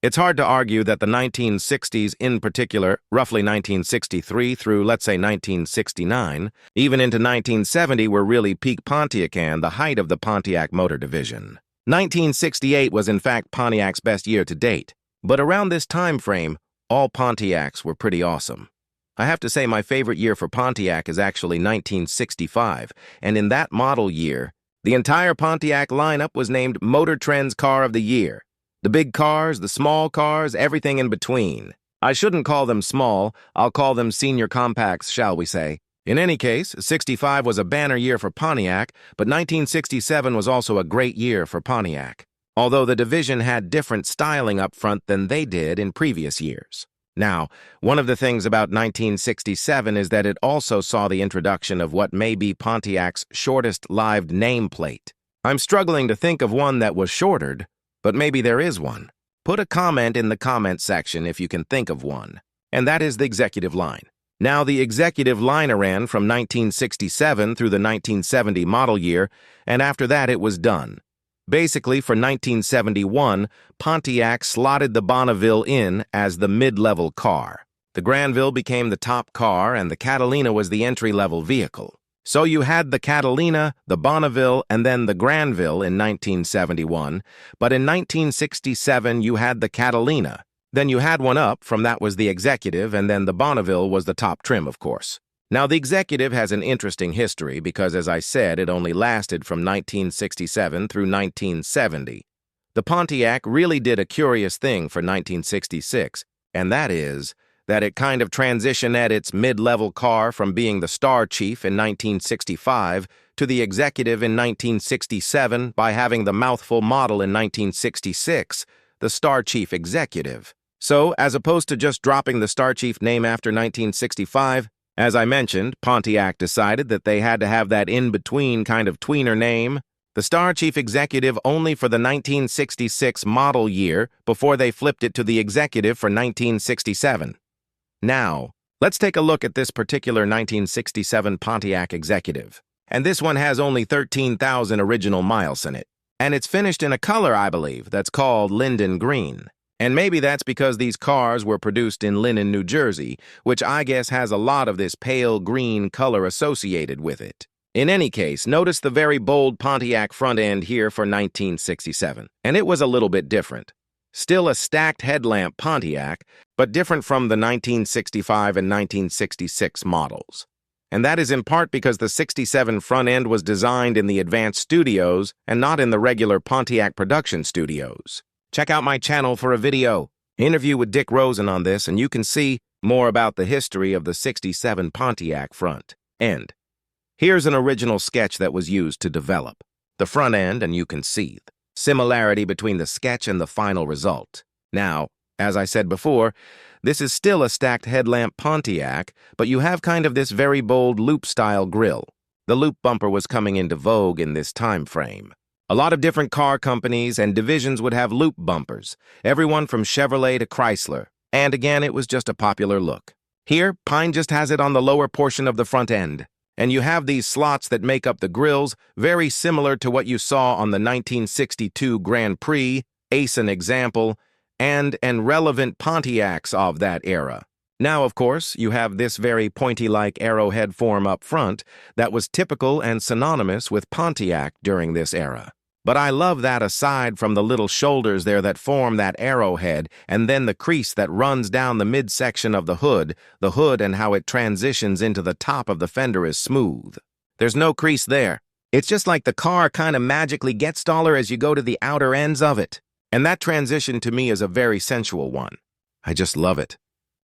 It's hard to argue that the 1960s in particular, roughly 1963 through, let's say, 1969, even into 1970 were really peak Pontiac and the height of the Pontiac motor division. 1968 was in fact Pontiac's best year to date, but around this time frame, all Pontiacs were pretty awesome. I have to say my favorite year for Pontiac is actually 1965, and in that model year, the entire Pontiac lineup was named Motor Trend's Car of the Year. The big cars, the small cars, everything in between. I shouldn't call them small, I'll call them senior compacts, shall we say. In any case, 65 was a banner year for Pontiac, but 1967 was also a great year for Pontiac, although the division had different styling up front than they did in previous years. Now, one of the things about 1967 is that it also saw the introduction of what may be Pontiac's shortest-lived nameplate. I'm struggling to think of one that was shortered, but maybe there is one. Put a comment in the comment section if you can think of one. And that is the Executive line. Now, the Executive line ran from 1967 through the 1970 model year, and after that it was done. Basically, for 1971, Pontiac slotted the Bonneville in as the mid-level car. The Granville became the top car, and the Catalina was the entry-level vehicle. So you had the Catalina, the Bonneville, and then the Granville in 1971, but in 1967 you had the Catalina. Then you had one up from that was the Executive, and then the Bonneville was the top trim, of course. Now, the Executive has an interesting history because, as I said, it only lasted from 1967 through 1970. The Pontiac really did a curious thing for 1966, and that is that it kind of transitioned at its mid-level car from being the Star Chief in 1965 to the Executive in 1967 by having the mouthful model in 1966, the Star Chief Executive. So, as opposed to just dropping the Star Chief name after 1965, as I mentioned, Pontiac decided that they had to have that in-between kind of tweener name, the Star Chief Executive only for the 1966 model year before they flipped it to the Executive for 1967. Now, let's take a look at this particular 1967 Pontiac Executive. And this one has only 13,000 original miles in it. And it's finished in a color, I believe, that's called Linden Green. And maybe that's because these cars were produced in Linden, New Jersey, which I guess has a lot of this pale green color associated with it. In any case, notice the very bold Pontiac front end here for 1967. And it was a little bit different. Still a stacked headlamp Pontiac, but different from the 1965 and 1966 models. And that is in part because the 67 front end was designed in the advanced studios and not in the regular Pontiac production studios. Check out my channel for a interview with Dick Rosen on this, and you can see more about the history of the 67 Pontiac front end. Here's an original sketch that was used to develop the front end, and you can see the similarity between the sketch and the final result. Now, as I said before, this is still a stacked headlamp Pontiac, but you have kind of this very bold loop-style grille. The loop bumper was coming into vogue in this time frame. A lot of different car companies and divisions would have loop bumpers, everyone from Chevrolet to Chrysler, and again, it was just a popular look. Here, Pine just has it on the lower portion of the front end, and you have these slots that make up the grills, very similar to what you saw on the 1962 Grand Prix, Ace an example, and relevant Pontiacs of that era. Now, of course, you have this very pointy-like arrowhead form up front that was typical and synonymous with Pontiac during this era. But I love that aside from the little shoulders there that form that arrowhead and then the crease that runs down the midsection of the hood and how it transitions into the top of the fender is smooth. There's no crease there. It's just like the car kind of magically gets taller as you go to the outer ends of it. And that transition to me is a very sensual one. I just love it.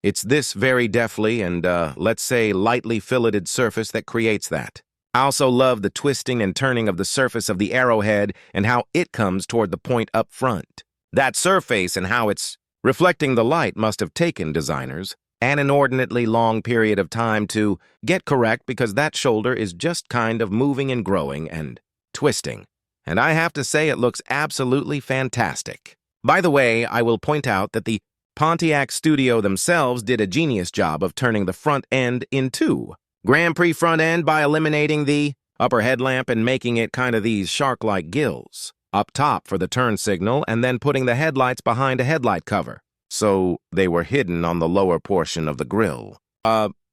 It's this very deftly and, let's say, lightly filleted surface that creates that. I also love the twisting and turning of the surface of the arrowhead and how it comes toward the point up front. That surface and how it's reflecting the light must have taken designers an inordinately long period of time to get correct because that shoulder is just kind of moving and growing and twisting. And I have to say it looks absolutely fantastic. By the way, I will point out that the Pontiac studio themselves did a genius job of turning the front end into Grand Prix front end by eliminating the upper headlamp and making it kind of these shark-like gills. up top for the turn signal and then putting the headlights behind a headlight cover, so they were hidden on the lower portion of the grille.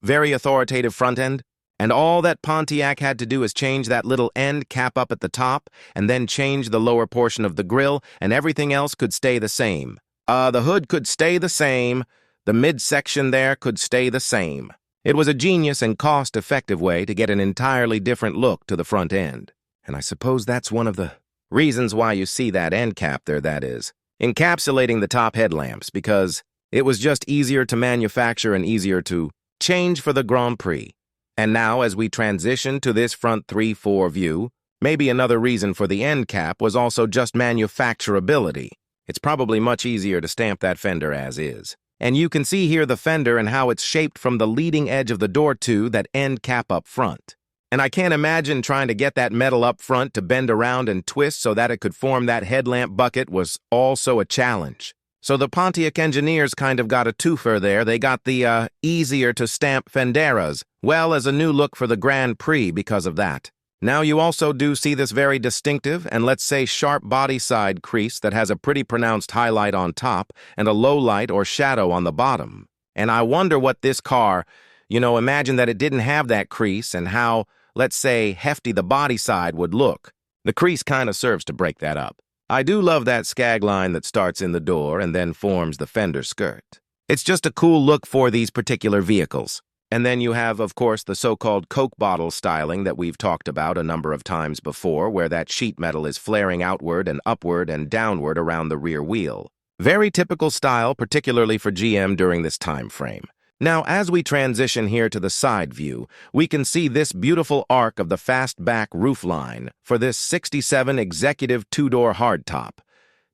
Very authoritative front end, and all that Pontiac had to do is change that little end cap up at the top and then change the lower portion of the grille, and everything else could stay the same. The hood could stay the same, the midsection there could stay the same. It was a genius and cost-effective way to get an entirely different look to the front end. And I suppose that's one of the reasons why you see that end cap there, that is, encapsulating the top headlamps, because it was just easier to manufacture and easier to change for the Grand Prix. And now, as we transition to this front 3/4 view, maybe another reason for the end cap was also just manufacturability. It's probably much easier to stamp that fender as is. And you can see here the fender and how it's shaped from the leading edge of the door to that end cap up front. And I can't imagine trying to get that metal up front to bend around and twist so that it could form that headlamp bucket was also a challenge. So the Pontiac engineers kind of got a twofer there. They got the easier-to-stamp fenderas, well as a new look for the Grand Prix because of that. Now you also do see this very distinctive and, let's say, sharp body side crease that has a pretty pronounced highlight on top and a low light or shadow on the bottom. And I wonder what this car, imagine that it didn't have that crease and how, let's say, hefty the body side would look. The crease kind of serves to break that up. I do love that skag line that starts in the door and then forms the fender skirt. It's just a cool look for these particular vehicles. And then you have, of course, the so-called Coke bottle styling that we've talked about a number of times before, where that sheet metal is flaring outward and upward and downward around the rear wheel. Very typical style, particularly for GM during this time frame. Now, as we transition here to the side view, we can see this beautiful arc of the fastback roofline for this 67 Executive two-door hardtop.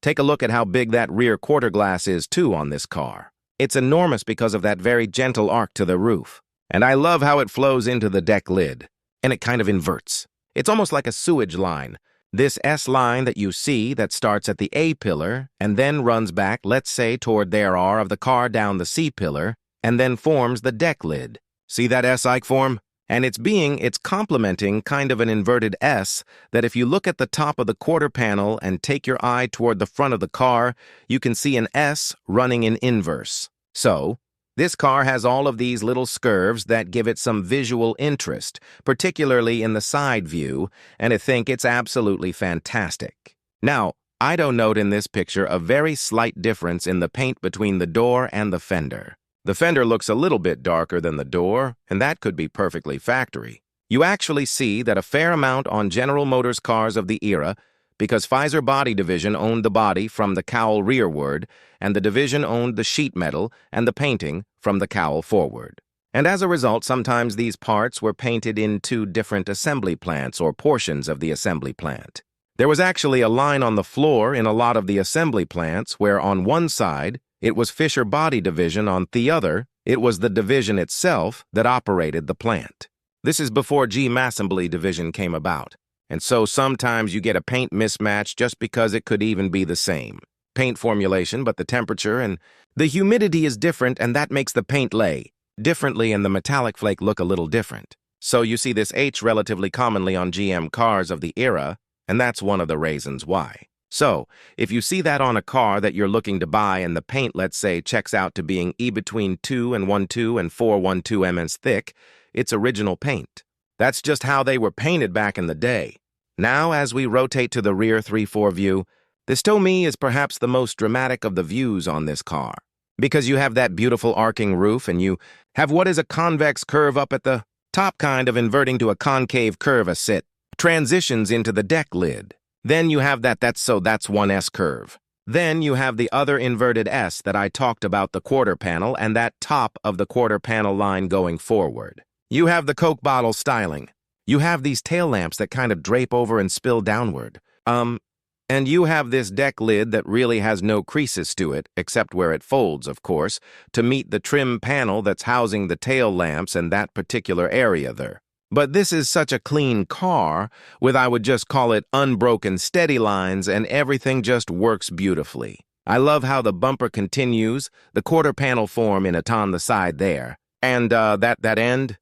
Take a look at how big that rear quarter glass is, too, on this car. It's enormous because of that very gentle arc to the roof. And I love how it flows into the deck lid, and it kind of inverts. It's almost like a sewage line. This S-line that you see that starts at the A-pillar and then runs back, let's say, toward the R of the car down the C-pillar, and then forms the deck lid. See that S-like form? And it's complementing kind of an inverted S that if you look at the top of the quarter panel and take your eye toward the front of the car, you can see an S running in inverse. So, this car has all of these little scurves that give it some visual interest, particularly in the side view, and I think it's absolutely fantastic. Now, I do note in this picture a very slight difference in the paint between the door and the fender. The fender looks a little bit darker than the door, and that could be perfectly factory. You actually see that a fair amount on General Motors cars of the era, because Pfizer Body Division owned the body from the cowl rearward, and the division owned the sheet metal and the painting from the cowl forward. And as a result, sometimes these parts were painted in two different assembly plants or portions of the assembly plant. There was actually a line on the floor in a lot of the assembly plants where on one side, it was Fisher Body Division, on the other, it was the division itself that operated the plant. This is before G-Massembly Division came about. And so sometimes you get a paint mismatch just because it could even be the same paint formulation, but the temperature and the humidity is different, and that makes the paint lay differently and the metallic flake look a little different. So you see this H relatively commonly on GM cars of the era, and that's one of the reasons why. So, if you see that on a car that you're looking to buy and the paint, let's say, checks out to being E between 2 and 1/2 and 4/1/2 mm thick, it's original paint. That's just how they were painted back in the day. Now, as we rotate to the rear 3/4 view, this to me is perhaps the most dramatic of the views on this car, because you have that beautiful arcing roof and you have what is a convex curve up at the top, kind of inverting to a concave curve as it transitions into the deck lid. Then you have that's one S curve. Then you have the other inverted S that I talked about, the quarter panel, and that top of the quarter panel line going forward. You have the Coke bottle styling. You have these tail lamps that kind of drape over and spill downward. And you have this deck lid that really has no creases to it, except where it folds, of course, to meet the trim panel that's housing the tail lamps in that particular area there. But this is such a clean car, with I would just call it unbroken steady lines, and everything just works beautifully. I love how the bumper continues, the quarter panel form in it on the side there, and that end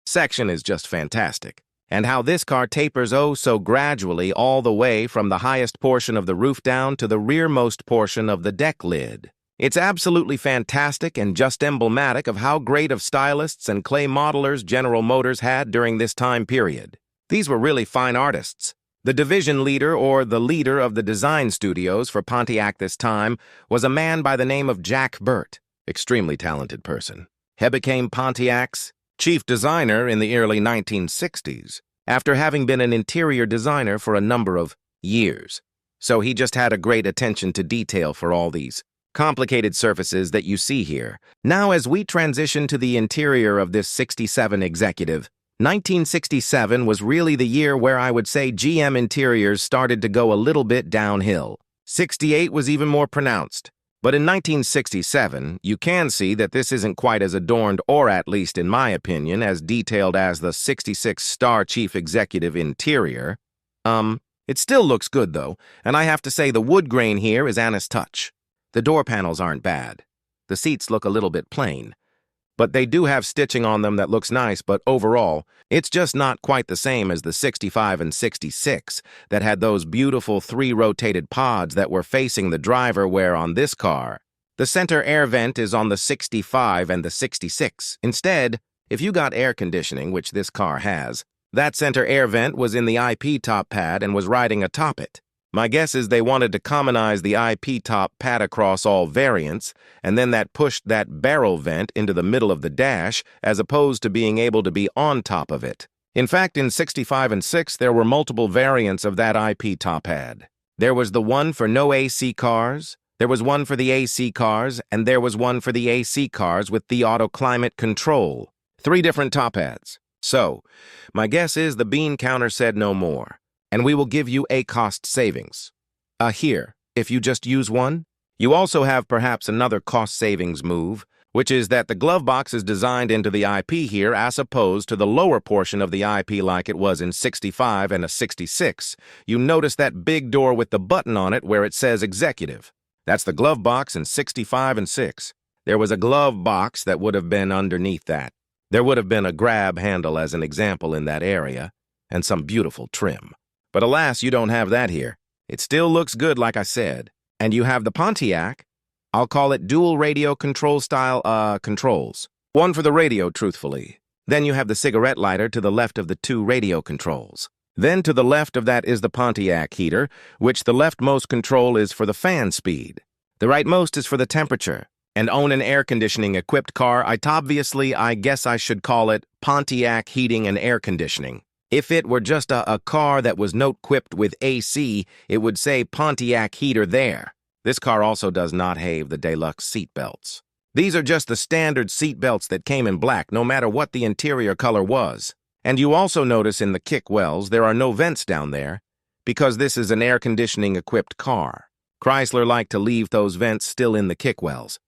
section is just fantastic. and how this car tapers oh so gradually all the way from the highest portion of the roof down to the rearmost portion of the deck lid. It's absolutely fantastic and just emblematic of how great of stylists and clay modelers General Motors had during this time period. These were really fine artists. The division leader or the leader of the design studios for Pontiac this time was a man by the name of Jack Burt, extremely talented person. He became Pontiac's chief designer in the early 1960s, after having been an interior designer for a number of years. So he just had a great attention to detail for all these complicated surfaces that you see here. Now, as we transition to the interior of this 67 Executive, 1967 was really the year where I would say GM interiors started to go a little bit downhill. 68 was even more pronounced. But in 1967, you can see that this isn't quite as adorned, or at least in my opinion, as detailed as the 66 Star Chief Executive interior. It still looks good though, and I have to say the wood grain here is Anna's touch. The door panels aren't bad. The seats look a little bit plain. But they do have stitching on them that looks nice, but overall, it's just not quite the same as the 65 and 66 that had those beautiful 3-rotated pods that were facing the driver, where on this car, the center air vent is on the 65 and the 66. Instead, if you got air conditioning, which this car has, that center air vent was in the IP top pad and was riding atop it. My guess is they wanted to commonize the IP top pad across all variants, and then that pushed that barrel vent into the middle of the dash, as opposed to being able to be on top of it. In fact, in 65 and 6, there were multiple variants of that IP top pad. There was the one for no AC cars, there was one for the AC cars, and there was one for the AC cars with the auto climate control. 3 different top pads. So, my guess is the bean counter said no more, and we will give you a cost savings. Here, if you just use one. You also have perhaps another cost savings move, which is that the glove box is designed into the IP here as opposed to the lower portion of the IP like it was in 65 and a 66. You notice that big door with the button on it where it says Executive. That's the glove box in 65 and 6. There was a glove box that would have been underneath that. There would have been a grab handle as an example in that area, and some beautiful trim. But alas, you don't have that here. It still looks good, like I said. And you have the Pontiac, I'll call it dual radio control style controls. One for the radio, truthfully. Then you have the cigarette lighter to the left of the 2 radio controls. Then to the left of that is the Pontiac heater, which the leftmost control is for the fan speed. The rightmost is for the temperature. And own an air conditioning equipped car, I guess I should call it Pontiac heating and air conditioning. If it were just a car that was note-equipped with AC, it would say Pontiac heater there. This car also does not have the deluxe seat belts. These are just the standard seat belts that came in black, no matter what the interior color was. And you also notice in the kick wells there are no vents down there, because this is an air conditioning equipped car. Chrysler liked to leave those vents still in the kick wells.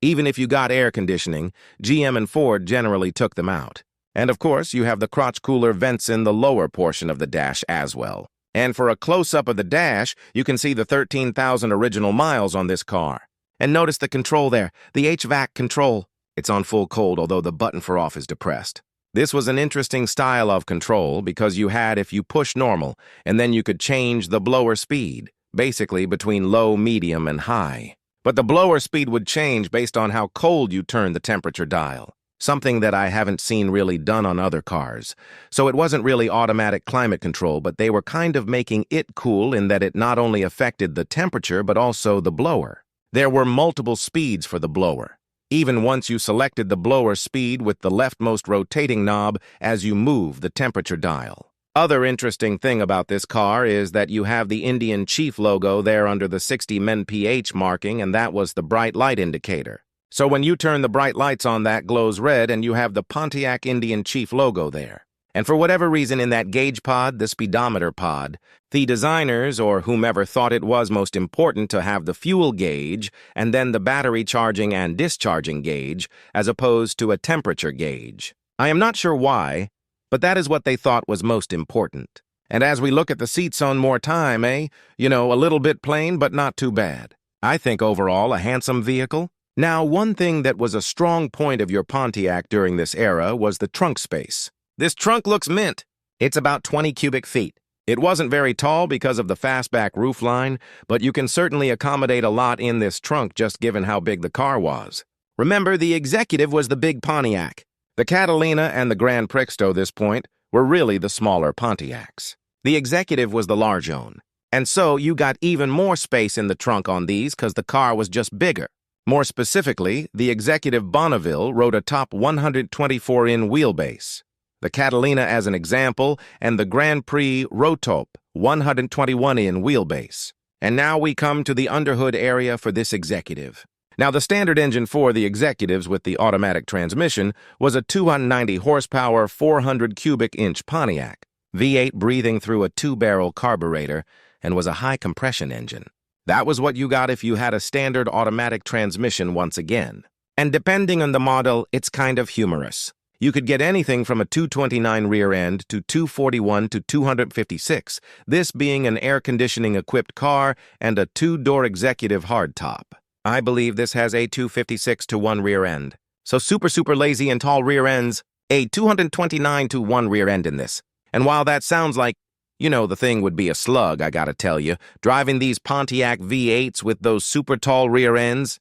Even if you got air conditioning, GM and Ford generally took them out. And of course, you have the crotch cooler vents in the lower portion of the dash as well. And for a close-up of the dash, you can see the 13,000 original miles on this car. And notice the control there, the HVAC control. It's on full cold, although the button for off is depressed. This was an interesting style of control because you had if you push normal, and then you could change the blower speed, basically between low, medium, and high. But the blower speed would change based on how cold you turned the temperature dial. Something that I haven't seen really done on other cars. So it wasn't really automatic climate control, but they were kind of making it cool in that it not only affected the temperature, but also the blower. There were multiple speeds for the blower, even once you selected the blower speed with the leftmost rotating knob as you move the temperature dial. Other interesting thing about this car is that you have the Indian Chief logo there under the 60 MPH marking, and that was the bright light indicator. So when you turn the bright lights on, that glows red, and you have the Pontiac Indian Chief logo there. And for whatever reason in that gauge pod, the speedometer pod, the designers or whomever thought it was most important to have the fuel gauge and then the battery charging and discharging gauge as opposed to a temperature gauge. I am not sure why, but that is what they thought was most important. And as we look at the seats on more time, a little bit plain, but not too bad. I think overall a handsome vehicle. Now, one thing that was a strong point of your Pontiac during this era was the trunk space. This trunk looks mint. It's about 20 cubic feet. It wasn't very tall because of the fastback roofline, but you can certainly accommodate a lot in this trunk just given how big the car was. Remember, the Executive was the big Pontiac. The Catalina and the Grand Prixto, this point, were really the smaller Pontiacs. The Executive was the large one. And so you got even more space in the trunk on these because the car was just bigger. More specifically, the Executive Bonneville rode a top 124-in wheelbase. The Catalina as an example, and the Grand Prix Rotop 121-in wheelbase. And now we come to the underhood area for this Executive. Now, the standard engine for the Executives with the automatic transmission was a 290 horsepower, 400 cubic inch Pontiac, V8 breathing through a 2-barrel carburetor, and was a high-compression engine. That was what you got if you had a standard automatic transmission once again. And depending on the model, it's kind of humorous. You could get anything from a 229 rear end to 241 to 256, this being an air conditioning-equipped car and a 2-door Executive hardtop. I believe this has a 256-to-1 rear end. So super lazy and tall rear ends, a 229-to-1 rear end in this. And while that sounds like, the thing would be a slug, I gotta tell you, driving these Pontiac V8s with those super tall rear ends,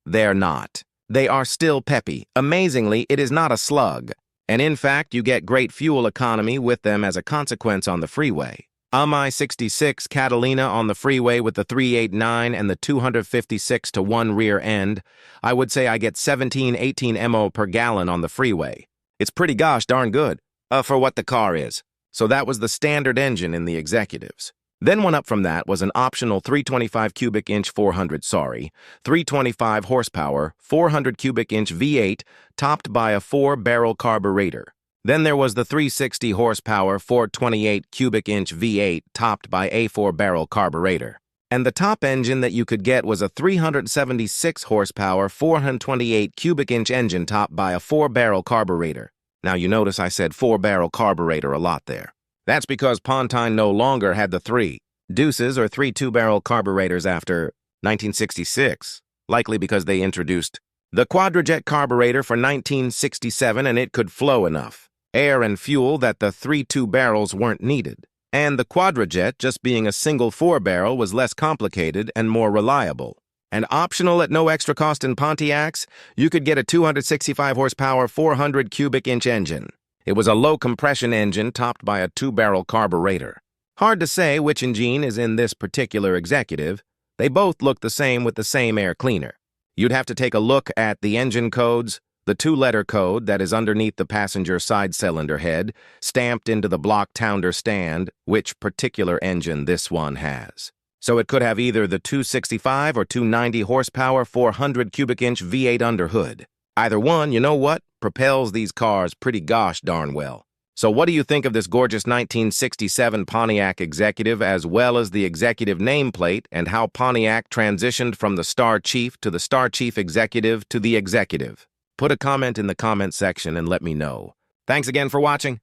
they're not. They are still peppy. Amazingly, it is not a slug. And in fact, you get great fuel economy with them as a consequence on the freeway. I-66 Catalina on the freeway with the 389 and the 256-to-1 rear end, I would say I get 17-18 MO per gallon on the freeway. It's pretty gosh darn good, for what the car is. So that was the standard engine in the Executives. Then one up from that was an optional 325 cubic inch 325 horsepower, 400 cubic inch V8 topped by a 4-barrel carburetor. Then there was the 360 horsepower, 428 cubic inch V8 topped by a 4-barrel carburetor. And the top engine that you could get was a 376 horsepower, 428 cubic inch engine topped by a 4-barrel carburetor. Now you notice I said 4-barrel carburetor a lot there. That's because Pontine no longer had the 3 deuces or 3 2-barrel carburetors after 1966, likely because they introduced the quadrajet carburetor for 1967 and it could flow enough air and fuel that the 3 2-barrels weren't needed. And the quadrajet, just being a single 4-barrel, was less complicated and more reliable. And optional at no extra cost in Pontiacs, you could get a 265 horsepower, 400 cubic inch engine. It was a low-compression engine topped by a 2-barrel carburetor. Hard to say which engine is in this particular Executive. They both look the same with the same air cleaner. You'd have to take a look at the engine codes, the 2-letter code that is underneath the passenger side cylinder head, stamped into the block towner stand, which particular engine this one has. So it could have either the 265 or 290 horsepower, 400 cubic inch V8 underhood. Either one, you know what, propels these cars pretty gosh darn well. So what do you think of this gorgeous 1967 Pontiac Executive as well as the Executive nameplate and how Pontiac transitioned from the Star Chief to the Star Chief Executive to the Executive? Put a comment in the comment section and let me know. Thanks again for watching.